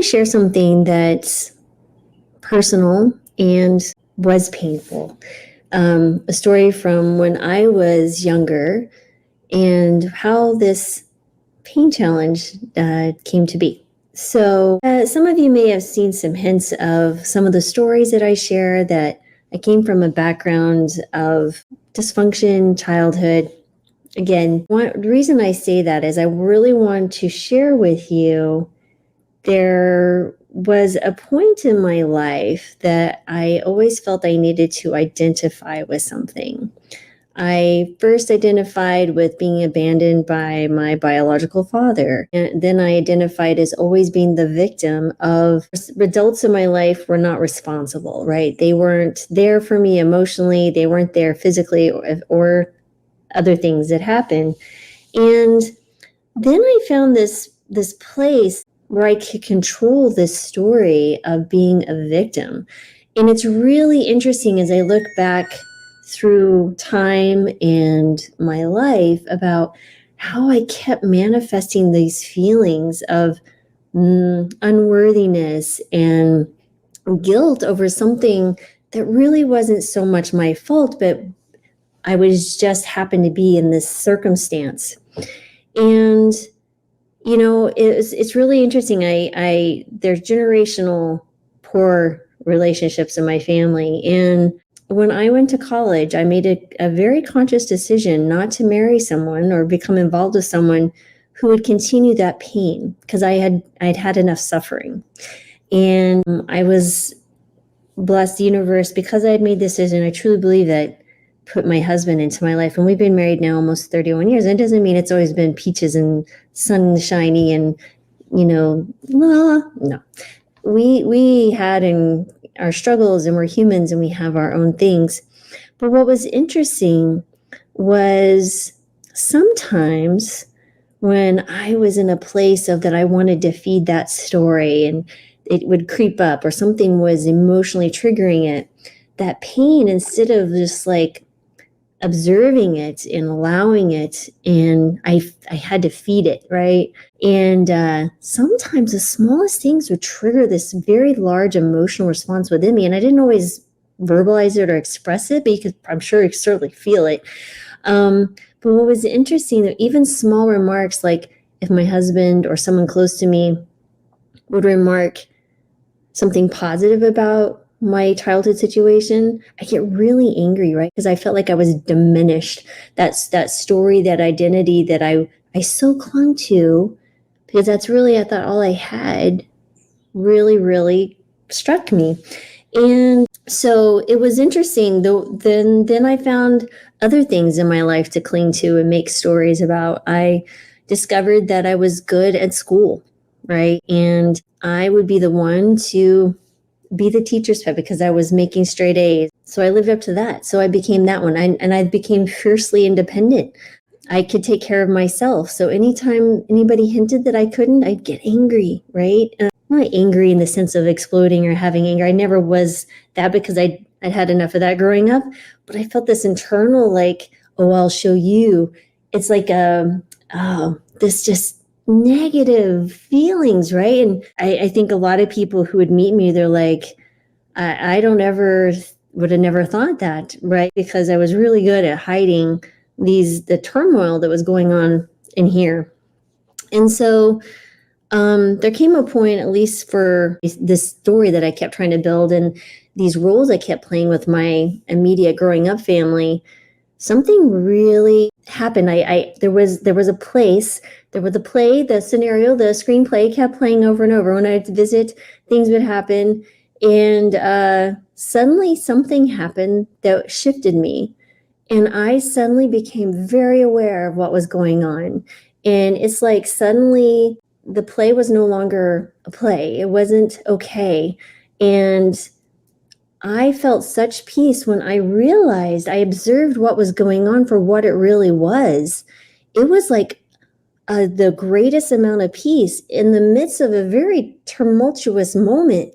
to share something that's personal and was painful. A story from when I was younger and how this pain challenge came to be. So, some of you may have seen some hints of some of the stories that I share that I came from a background of dysfunction, childhood. Again, the reason I say that is I really want to share with you there was a point in my life that I always felt I needed to identify with something. I first identified with being abandoned by my biological father. And then I identified as always being the victim of adults in my life were not responsible, right? They weren't there for me emotionally. They weren't there physically or other things that happened. And then I found this place where I could control this story of being a victim. And it's really interesting as I look back through time and my life about how I kept manifesting these feelings of unworthiness and guilt over something that really wasn't so much my fault, but I was just happened to be in this circumstance. And it's really interesting. There's generational poor relationships in my family. And when I went to college, I made a very conscious decision not to marry someone or become involved with someone who would continue that pain because I'd had enough suffering. And I was blessed the universe because I had made this decision. I truly believe that put my husband into my life, and we've been married now almost 31 years. And it doesn't mean it's always been peaches and sunshiny and no. We had in our struggles, and we're humans and we have our own things. But what was interesting was sometimes when I was in a place of that I wanted to feed that story and it would creep up or something was emotionally triggering it, that pain, instead of just like observing it and allowing it, and I had to feed it, right? And sometimes the smallest things would trigger this very large emotional response within me, and I didn't always verbalize it or express it because I'm sure you certainly feel it. But what was interesting, that even small remarks, like if my husband or someone close to me would remark something positive about my childhood situation, I get really angry, right? Because I felt like I was diminished. That's that story, that identity that I so clung to, because that's really, I thought, all I had, really, really struck me. And so it was interesting, though. Then I found other things in my life to cling to and make stories about. I discovered that I was good at school, right? And I would be the one to be the teacher's pet because I was making straight A's. So I lived up to that. So I became that one. And I became fiercely independent. I could take care of myself. So anytime anybody hinted that I couldn't, I'd get angry, right? And I'm not angry in the sense of exploding or having anger. I never was that because I'd had enough of that growing up. But I felt this internal like, oh, I'll show you. It's like this just negative feelings, right? And I think a lot of people who would meet me, they're like, I don't ever would have never thought that, right? Because I was really good at hiding the turmoil that was going on in here. And so there came a point, at least for this story that I kept trying to build and these roles I kept playing with my immediate growing up family, something really happened. There was a place, there was a play, the scenario, the screenplay kept playing over and over. When I'd visit, things would happen. And suddenly something happened that shifted me. And I suddenly became very aware of what was going on. And it's like suddenly the play was no longer a play. It wasn't okay. And I felt such peace when I realized, I observed what was going on for what it really was. It was like the greatest amount of peace in the midst of a very tumultuous moment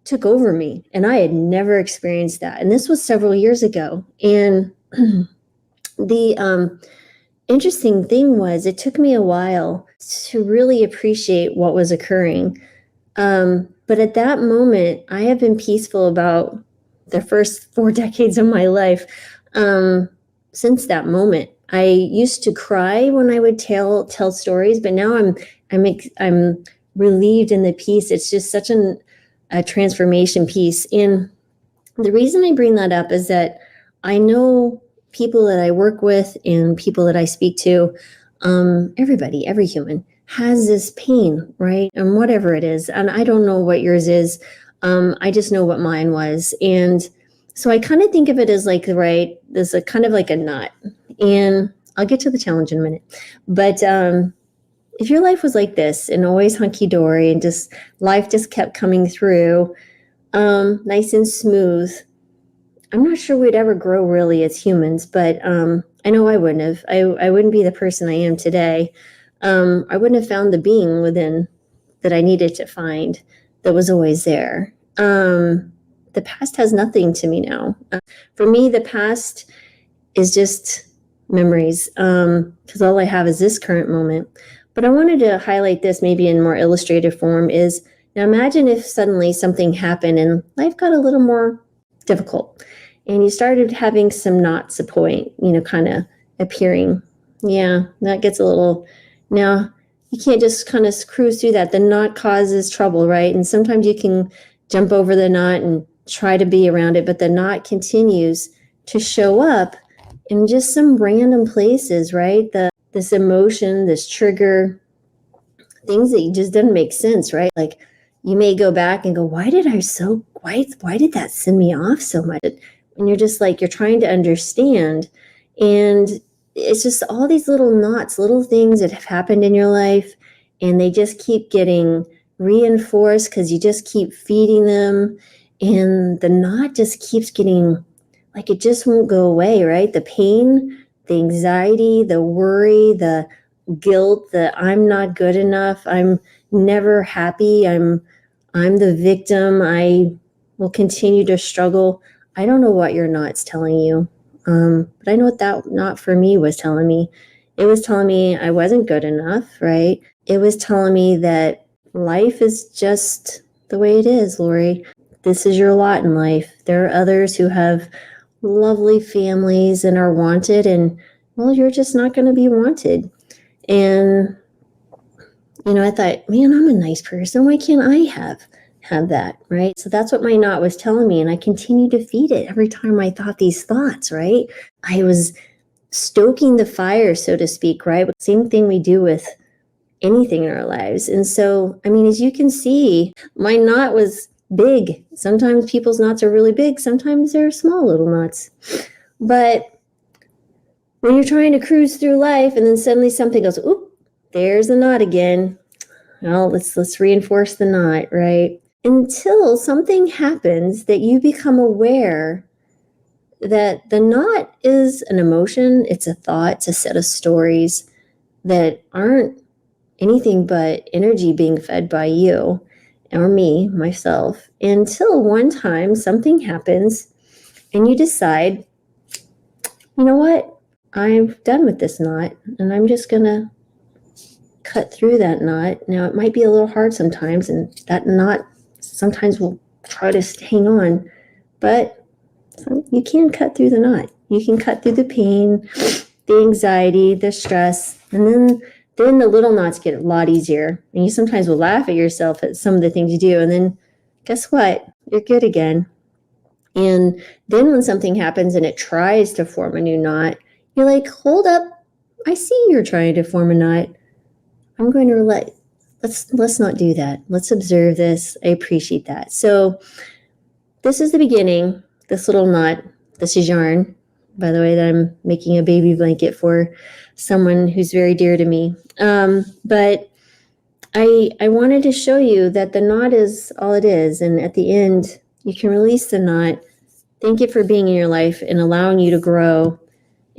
took over me. And I had never experienced that. And this was several years ago. And the interesting thing was, it took me a while to really appreciate what was occurring. But at that moment, I have been peaceful about the first 4 decades of my life. Since that moment, I used to cry when I would tell stories, but now I'm relieved in the peace. It's just such a transformation piece. And the reason I bring that up is that I know people that I work with and people that I speak to, everybody, every human has this pain, right? And whatever it is. And I don't know what yours is. I just know what mine was. And so I kind of think of it as like, right, this is kind of like a knot. And I'll get to the challenge in a minute. But if your life was like this and always hunky dory and just life just kept coming through, nice and smooth, I'm not sure we'd ever grow really as humans, but I know I wouldn't have. I wouldn't be the person I am today. I wouldn't have found the being within that I needed to find that was always there. The past has nothing to me now. For me, the past is just memories, because all I have is this current moment. But I wanted to highlight this maybe in more illustrative form is, now imagine if suddenly something happened and life got a little more difficult and you started having some knots kind of appearing. Yeah, that gets a little, now you can't just kind of cruise through that. The knot causes trouble, right? And sometimes you can jump over the knot and try to be around it, but the knot continues to show up in just some random places, right? This emotion, this trigger, things that just doesn't make sense, right? Like you may go back and go, why did that send me off so much? And you're just like, you're trying to understand. And it's just all these little knots, little things that have happened in your life. And they just keep getting reinforced because you just keep feeding them. And the knot just keeps getting, like, it just won't go away, right? The pain, the anxiety, the worry, the guilt, that I'm not good enough, I'm never happy, I'm the victim, I will continue to struggle. I don't know what your knot's telling you, but I know what that knot for me was telling me. It was telling me I wasn't good enough, right? It was telling me that life is just the way it is, Lori. This is your lot in life. There are others who have lovely families and are wanted, and well, you're just not going to be wanted. And I thought, man, I'm a nice person. Why can't I have that, right? So that's what my knot was telling me, and I continued to feed it every time I thought these thoughts, right? I was stoking the fire, so to speak, right? Same thing we do with anything in our lives. And so, I mean, as you can see, my knot was big. Sometimes people's knots are really big. Sometimes they're small little knots. But when you're trying to cruise through life and then suddenly something goes, oop, there's the knot again. Well, let's reinforce the knot, right? Until something happens that you become aware that the knot is an emotion, it's a thought, it's a set of stories that aren't anything but energy being fed by you or me, myself, until one time something happens and you decide, you know what? I'm done with this knot and I'm just going to cut through that knot. Now, it might be a little hard sometimes, and that knot sometimes will try to hang on, but you can cut through the knot. You can cut through the pain, the anxiety, the stress, and then the little knots get a lot easier. And you sometimes will laugh at yourself at some of the things you do, and then guess what? You're good again. And then when something happens and it tries to form a new knot, you're like, hold up, I see you're trying to form a knot. I'm going to let's not do that. Let's observe this. I appreciate that. So this is the beginning, this little knot. This is yarn, by the way, that I'm making a baby blanket for someone who's very dear to me. But I wanted to show you that the knot is all it is. And at the end, you can release the knot. Thank it for being in your life and allowing you to grow.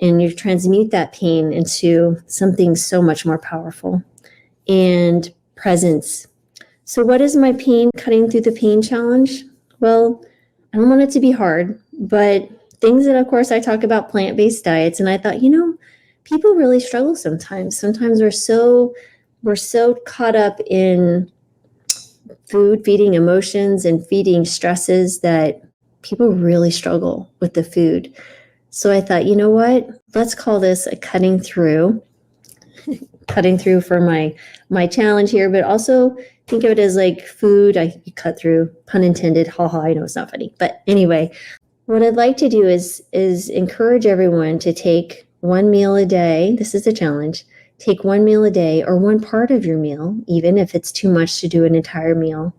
And you transmute that pain into something so much more powerful and presence. So what is my pain cutting through the pain challenge? Well, I don't want it to be hard, but things that, of course, I talk about plant-based diets. And I thought, people really struggle sometimes. Sometimes we're so caught up in food, feeding emotions, and feeding stresses that people really struggle with the food. So I thought, you know what? Let's call this a cutting through for my challenge here, but also think of it as like food. I cut through, pun intended. Haha, I know it's not funny. But anyway, what I'd like to do is encourage everyone to take one meal a day. This is a challenge. Take one meal a day or one part of your meal, even if it's too much to do an entire meal,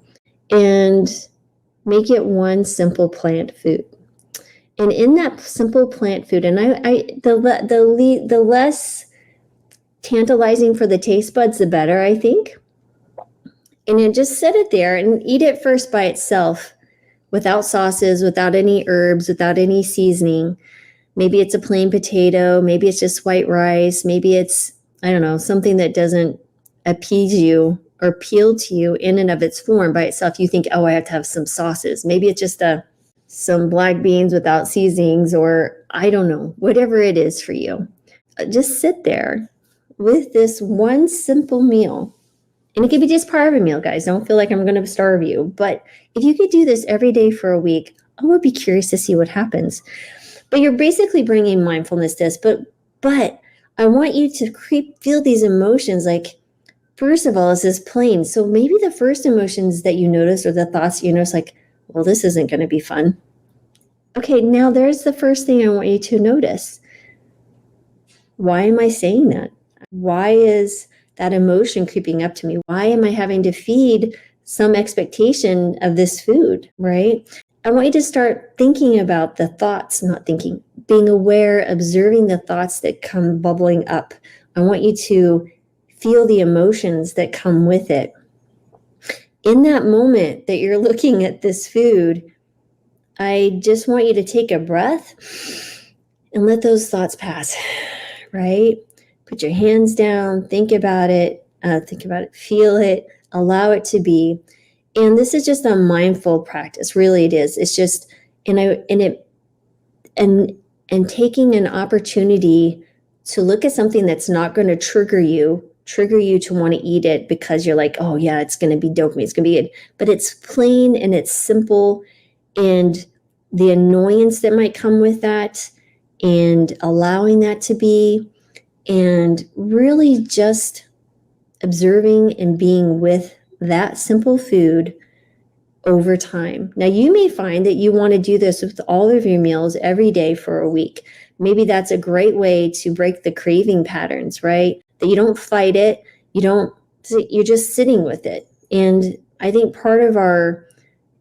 and make it one simple plant food. And in that simple plant food, and the less tantalizing for the taste buds, the better, I think. And then just set it there and eat it first by itself, without sauces, without any herbs, without any seasoning. Maybe it's a plain potato, maybe it's just white rice, maybe it's, I don't know, something that doesn't appease you or appeal to you in and of its form by itself. You think, oh, I have to have some sauces. Maybe it's just some black beans without seasonings, or I don't know, whatever it is for you. Just sit there with this one simple meal. And it could be just part of a meal, guys. Don't feel like I'm going to starve you. But if you could do this every day for a week, I would be curious to see what happens. But you're basically bringing mindfulness to this. But I want you to feel these emotions. Like, first of all, is this plain? So maybe the first emotions that you notice, or the thoughts you notice, like, well, this isn't going to be fun. Okay, now there's the first thing I want you to notice. Why am I saying that? Why is that emotion creeping up to me? Why am I having to feed some expectation of this food, right? I want you to start thinking about the thoughts, not thinking, being aware, observing the thoughts that come bubbling up. I want you to feel the emotions that come with it. In that moment that you're looking at this food, I just want you to take a breath and let those thoughts pass, right? Put your hands down, think about it, feel it, allow it to be. And this is just a mindful practice. Really, it is. It's just, and taking an opportunity to look at something that's not going to trigger you to want to eat it because you're like, oh yeah, it's going to be dopamine, it's going to be good. But it's plain and it's simple, and the annoyance that might come with that, and allowing that to be, and really just observing and being with that simple food over time. Now, you may find that you want to do this with all of your meals every day for a week. Maybe that's a great way to break the craving patterns, right? That you don't fight it, you're just sitting with it. And I think part of our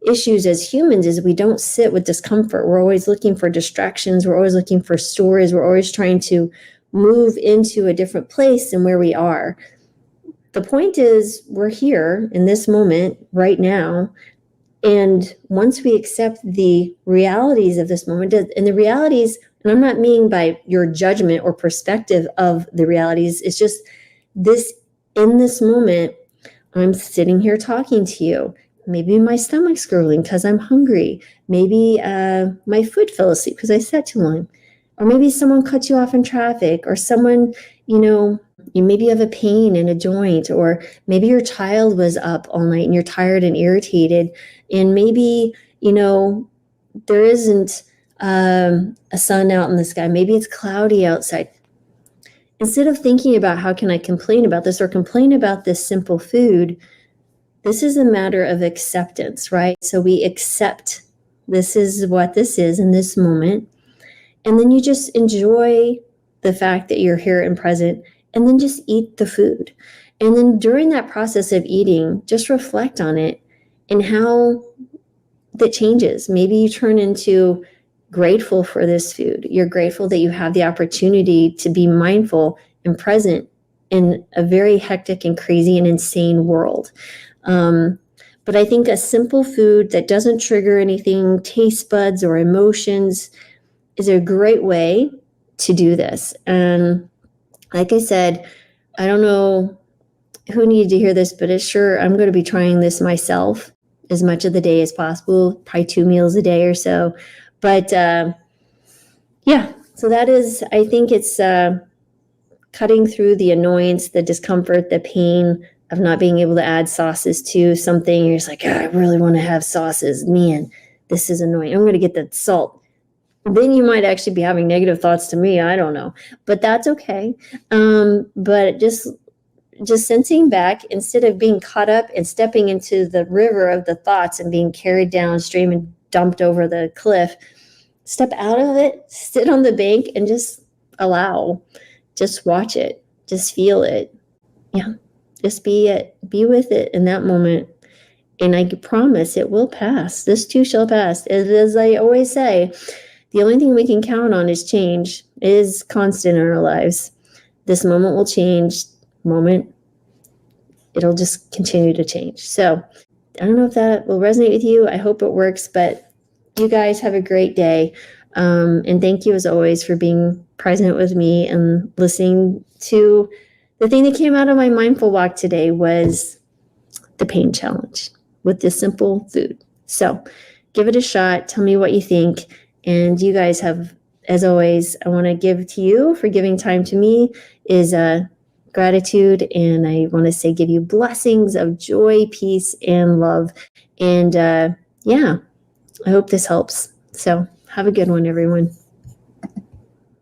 issues as humans is we don't sit with discomfort. We're always looking for distractions. We're always looking for stories. We're always trying to move into a different place than where we are. The point is, we're here in this moment right now. And once we accept the realities of this moment, and the realities, and I'm not meaning by your judgment or perspective of the realities, it's just this, in this moment, I'm sitting here talking to you. Maybe my stomach's gurgling because I'm hungry. Maybe my foot fell asleep because I sat too long. Or maybe someone cut you off in traffic, or someone, maybe you have a pain in a joint, or maybe your child was up all night and you're tired and irritated. And maybe, there isn't a sun out in the sky. Maybe it's cloudy outside. Instead of thinking about how can I complain about this or complain about this simple food, this is a matter of acceptance, right? So we accept this is what this is in this moment. And then you just enjoy the fact that you're here and present, and then just eat the food. And then during that process of eating, just reflect on it and how that changes. Maybe you turn into grateful for this food. You're grateful that you have the opportunity to be mindful and present in a very hectic and crazy and insane world. But I think a simple food that doesn't trigger anything, taste buds or emotions, is a great way to do this. And like I said, I don't know who needed to hear this, but I'm going to be trying this myself as much of the day as possible, probably 2 meals a day or so. But so that is, I think it's cutting through the annoyance, the discomfort, the pain, of not being able to add sauces to something. You're just like, "Oh, I really want to have sauces. Man, this is annoying. I'm going to get the salt." Then you might actually be having negative thoughts to me. I don't know, but that's okay. But just sensing back instead of being caught up and stepping into the river of the thoughts and being carried downstream and dumped over the cliff. Step out of it, sit on the bank, and just allow. Just watch it. Just feel it. Yeah. Just be it. Be with it in that moment. And I promise it will pass. This too shall pass. As I always say, the only thing we can count on is change. It is constant in our lives. This moment will change. Moment, it'll just continue to change. So I don't know if that will resonate with you. I hope it works, but you guys have a great day. And thank you as always for being present with me and listening to the thing that came out of my mindful walk today was the pain challenge with this simple food. So give it a shot. Tell me what you think. And you guys have, as always, I want to give to you for giving time to me is gratitude. And I want to say, give you blessings of joy, peace, and love. And yeah, I hope this helps. So have a good one, everyone.